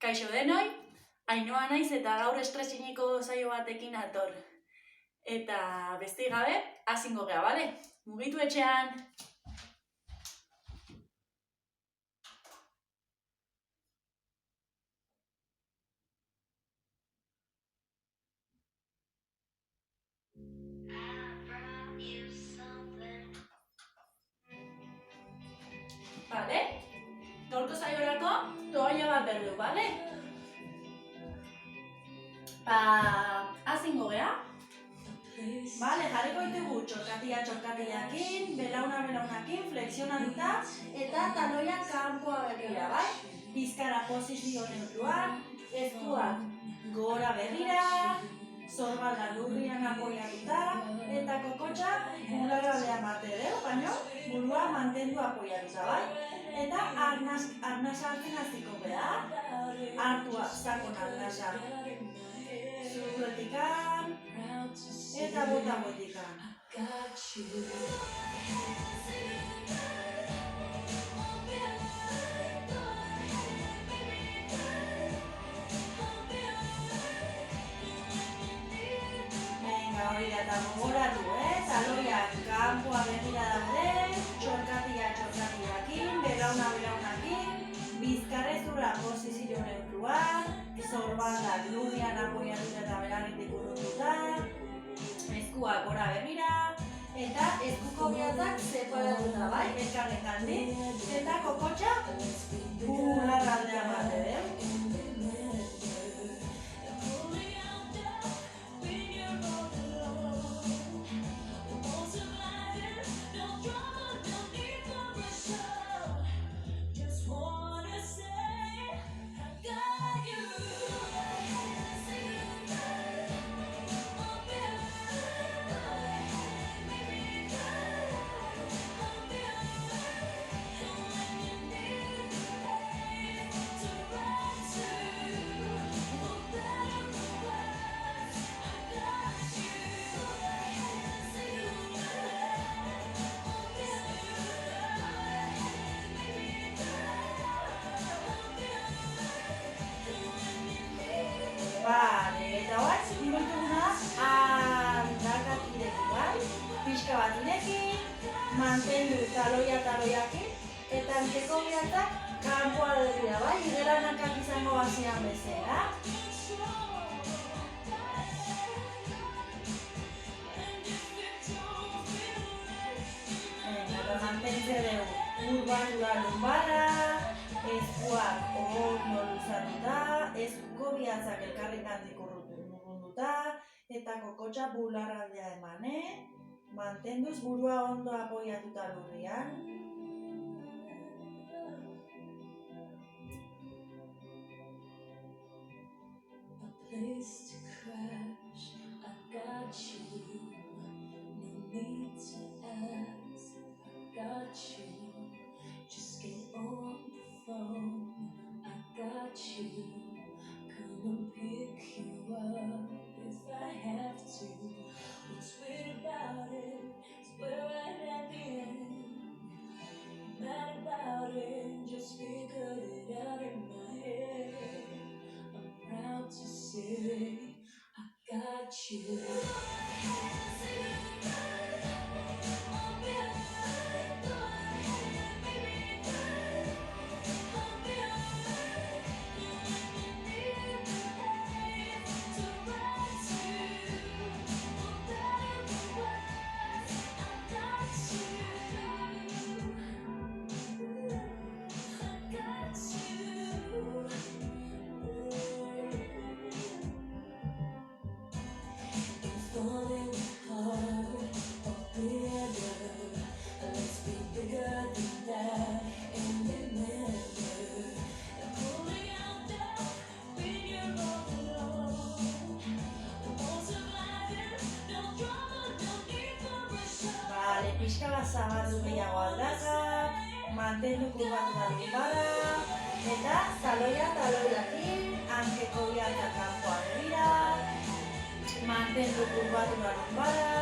Kaixo denoi, Ainhoa naiz eta gaur estresiniko saio batekin nator. Eta besterik gabe, hasingo gea, bale? Mugitu etxean! Bale? Gaurko saiorako toalla bat berdu, bale? Hasingo gea. Bale, jarriko ditugu txorkatila-txorkatilakin, belaunakin, flexionatuta eta taloia kanpoa begira, bai? Bizkara posizio neutruan, eskuak gora begira, zorbalda lurrian apoiatuta eta kokotxa bularraldean bate deu, baina burua mantendu apoiatuta, bai? Eta arnasa hartzen hasiko gea, hartua sakon arnasa zurretikan eta bota-botikan. Hori da eta gogoratu, taloiak kanpoa begira daude, txorkatila-txorkatilakin, belaunakin, bizkarrezurra posizio neutruan, zorbaldak lurrian apoiatuta eta belarritik urrututa, eskuak gora begira, eta eskuko bihatzak separatuta, bai, elkarrekandik, eta kokotxa bularraldean bate, Bale, eta horaz, dibultuguna aldakatirekin, bai? Pixka bat irekin, mantendu taloiakin, eta anteko bihatzak kanpoa dira, bai? Igelanakak izango bazian bezala. Eta mantentze dugu urbatura lumbara, eskuak ondo luzatuta, eskuko bihatzak elkarrekandik urrunduta, eta kokotxa bularraldea eman, mantenduz burua ondo apoiatuta lurrian. Pixka bat zabaldu gehiago aldakak, mantendu kurbatuta lumbara, eta taloiakin, hankeko bihatzak kanpoa begira, mantendu kurbatuta lumbara,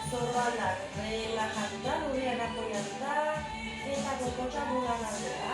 zorbaldak relajatuta, lurrian apoiatuta, eta kokotxa bularraldea.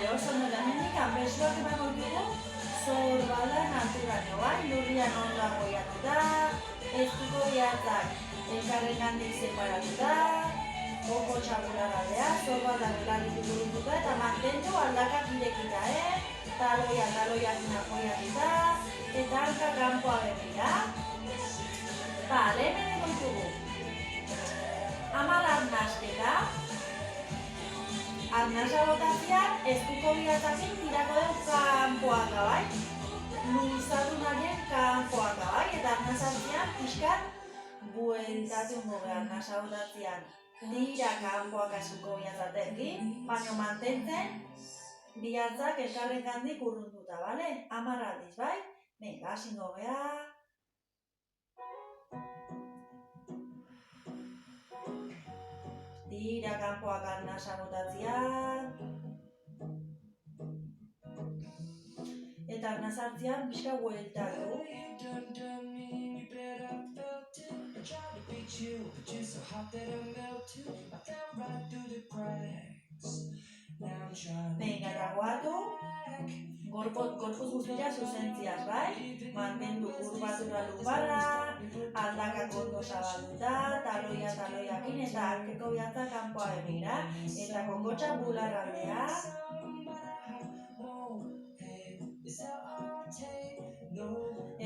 Bale, oso ondo hemendik besoak emango dugu zorbalan alturaino, bai? Lurrian ondo apoiatuta, eskuko bihatzak elkarrengandik separatuta, joko txabularaldea, zorbalan elkarrekin burunduta eta mantendu aldakak irekita, taloiakin apoiatuta, eta hanka kanpoa begira. Bale, hemen egon dugu. 10 arnasketa. Arnasa botazioan, eskuko bihatzakin tirako dugu kanpoaka, bai? Luzatu nahien kanpoaka, bai? Eta arnasatzean pixkat bueltatu gobe arnasa botazioan. Tira kanpoaka eskuko bihatzatekin, baina mantentzen bihatzak elkarrengandik urrunduta, bale? 10 aldiz, bai? Venga, hasingo gea. Tira kanpoak arnasa botatzean. Eta arnasartzean pixka bueltatu. Venga, eta goatu. Gorpuz guztia zuzentziaz, bai? Mantendu kurbatura lumbarra, aldakak ondo zabalduta, taloiakin eta arkeko bihatza kanpoa begira, eta kokotxa bularraldea.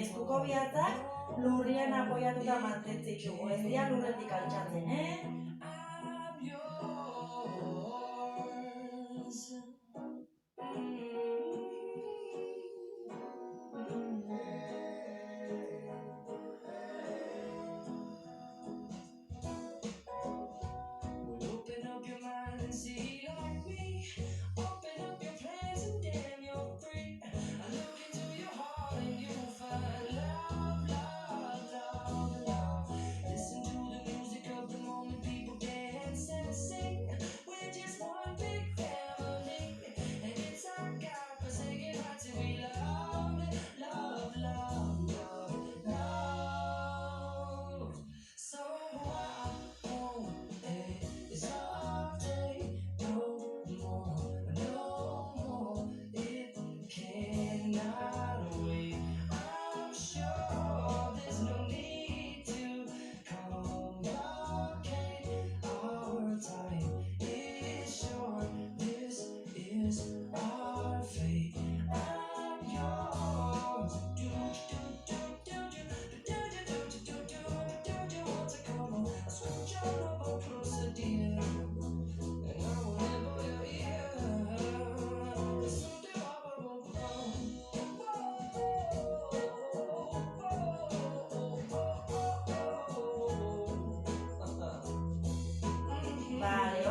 Eskuko bihatzak lurrian apoiatuta mantentzitugu, ez dira lurretik altxatzen,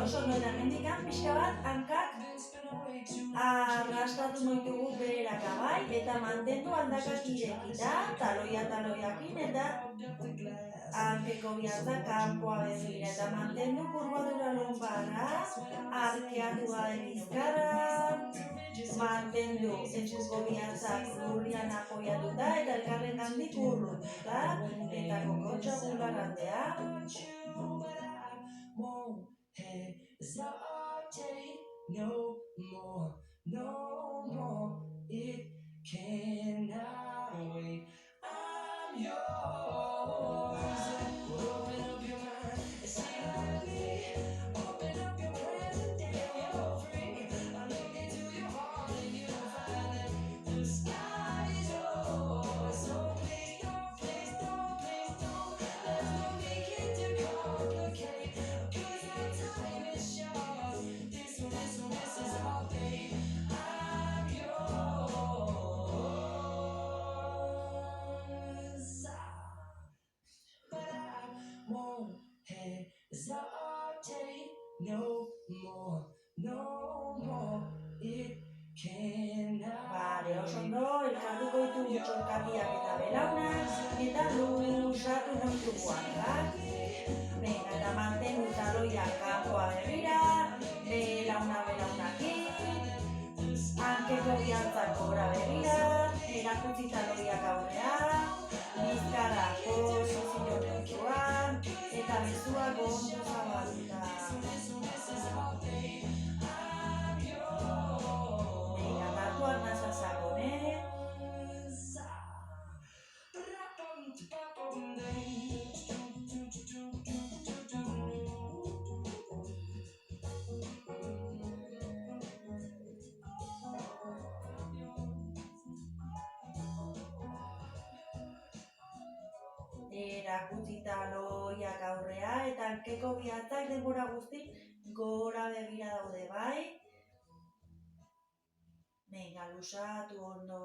Oso ondo eta mendikan pixka bat hankak arrastatu noitugu beheraka, bai? Eta mantendu handakak irekita, taloiakin eta hankeko bihatzak kanpoa begira. Eta mantendu kurbatura lumbarra, arkeatu gabe bizkarra, mantendu eskuko bihatzak lurrian apoiatuta eta elkarrengandik urrunduta, eta kokotxa bularraldea. Hesitate no more, it cannot wait. I'm yours. Open up your mind and see like me. Open up your present and you're free. I look into your heart and you'll find that the sky is yours. So please don't, let's not make it too complicated. Bale, oso ondo, elkartuko ditugu txorkatiak eta belaunak, eta luzatu noitugu hankak. Venga, eta mantendu taloiak kanpoa begira, belaunakin, hankeko bihatzak gora begira, erakutsi taloiak aurrean, bizkarra posizio neutruan, eta bezuak ondo zabalduta. erakutzita loiak aurrea, eta hankeko bihatzak denbora guzti gora begira daude, bai? Venga, lusatu ondo.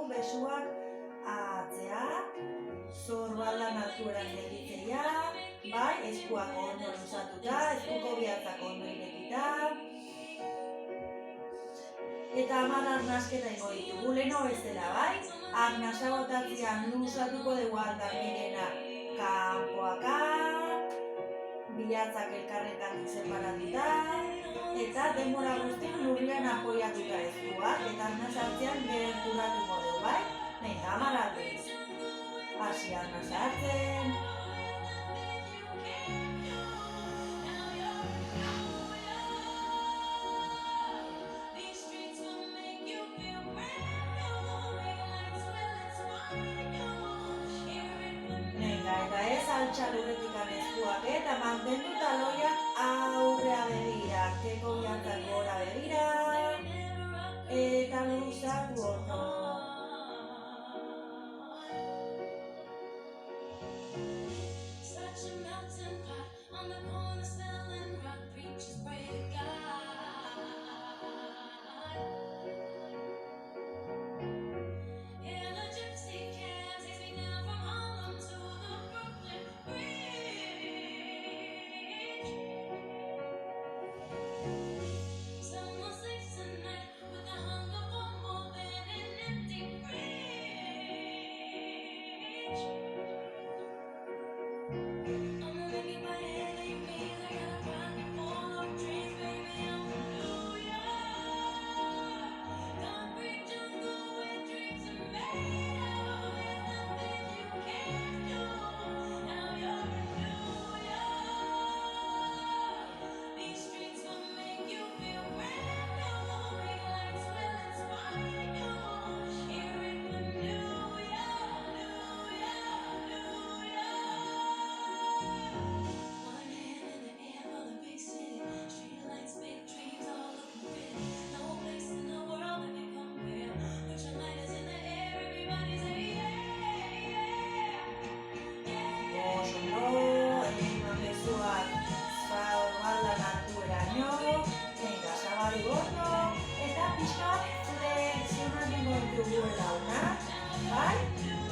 Besuak atzea, zorbaldan altueran gelditzea, bai, eskuak ondo luzatuta, eskuko bihatzak ondo irekita. Eta 10 arnasketa ingo ditugu, leheno bezala, bai? Arnasa botatzean luzatuko dugu aldarmirena kanpoaka, bihatzak elkarren kantu separatuta, eta denbora guztin lurrian apoiatuta eskuak, eta arnasartzean gerturatuko dugu, bai? Venga, 10 aldiz. Hasi arnasartzen. Eta ez altxalurretik eskuak, eta mantendu taloiak aurrea begira, keko bihatzak gora begira, eta luzatu ondo.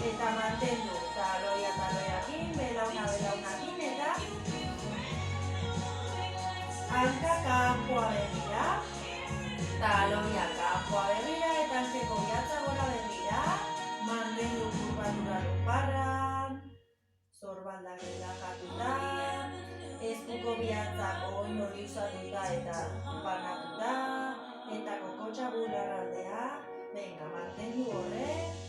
Eta mantendu taloiakin, belaunakin, eta hanka kanpoa begira, taloia kanpoa begira, eta hankeko bihatza gora begira, mantendu kurbatura lumbarran, zorbaldak relajatuta, eskuko bihatzak ondo luzatuta eta banatuta, eta kokotxa bularraldea, venga, mantendu horrek.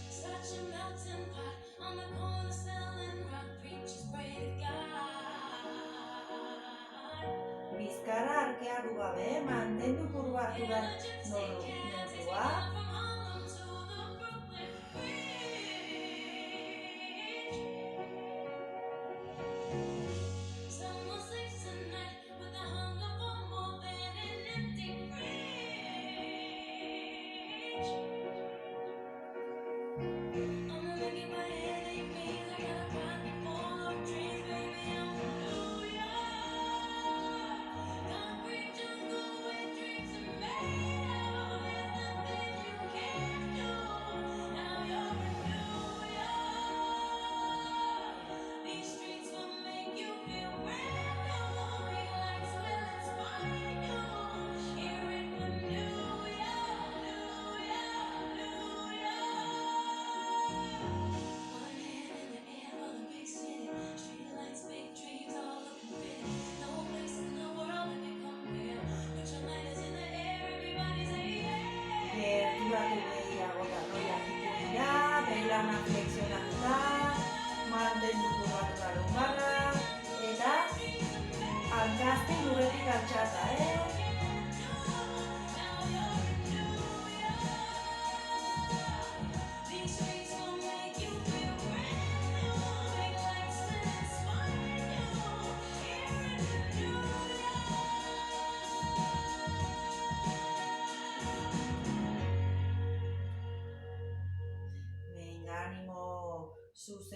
Bizkarra arkeatu gabe, mantendu kurbatura nordua.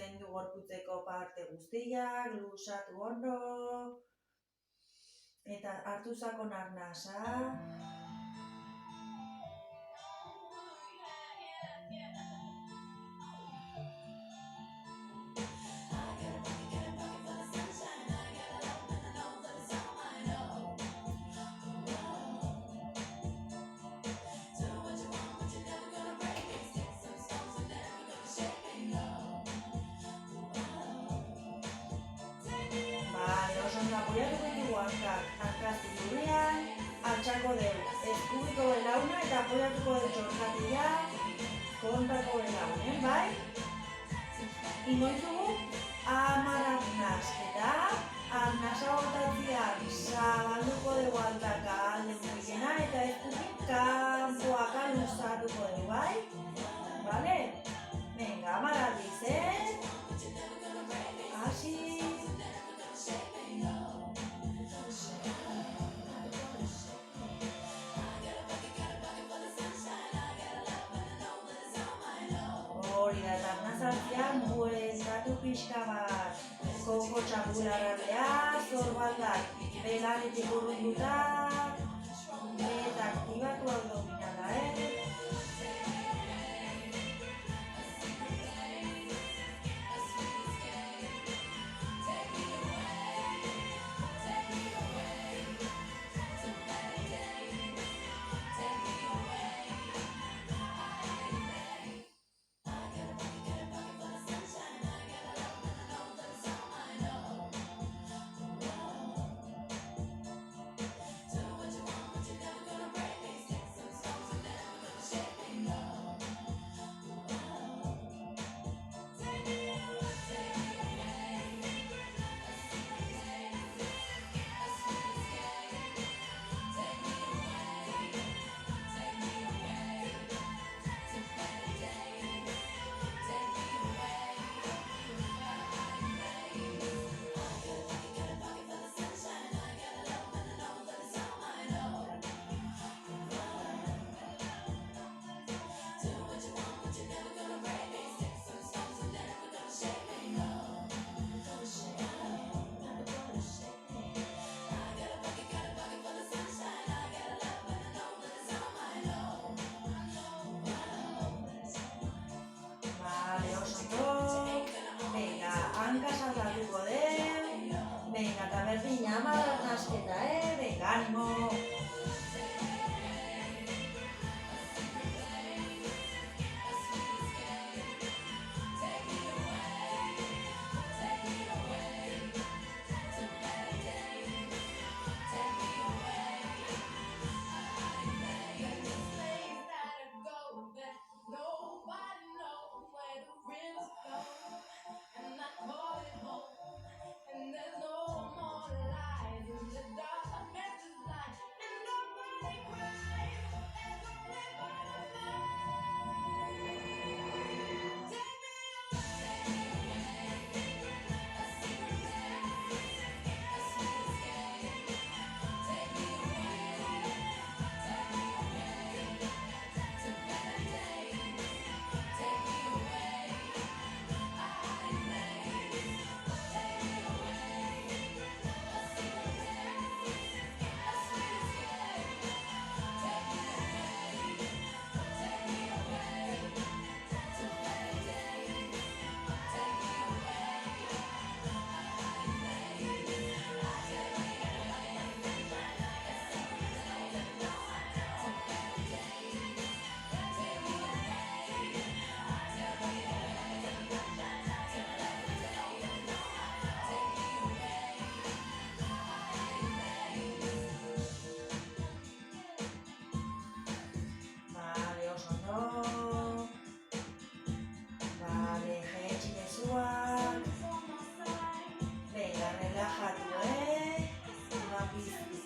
zuzendu gorputzeko parte guztiak, luzatu ondo, eta hartu sakon arnasa. Apoiatuko ditugu hankak zindurean, altxako dugu, eskubiko belauna eta apoiatuko dut txorkatila kontako belaunen, bai? Inoizugu, 10 arnasketa, arnasa botatziak zabalduko dugu altaka alde muikena eta eskubik kanpoaka luzatuko dugu, bai? Bale? Venga, 10 aldiz, Hasi. Hori da, eta arnazartzean bueltatu pixka bat, koko txapularraldea, zorbaldak, belanetik urrunduta, eta aktibatu abdominala, hanka saltatuko den, venga, eta berdin 10 arnasketa, venga, animo!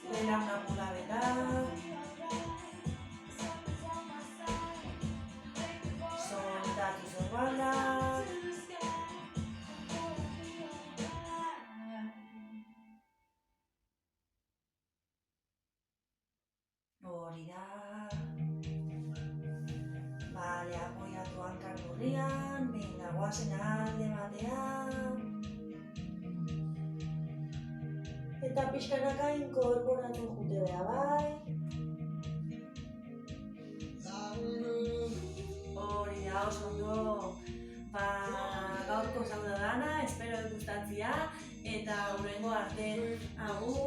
Belauna pulabeta, soldatu zorbaldak, hori da. Bale, apoiatu hankak urrian, venga. eta guazen alde batean. Eta pixkanaka inkorporatu jute beha bai. Hori da, oso ondo. Gaurko zauda dana, espero gustatzia, eta hurrengo arte, agur!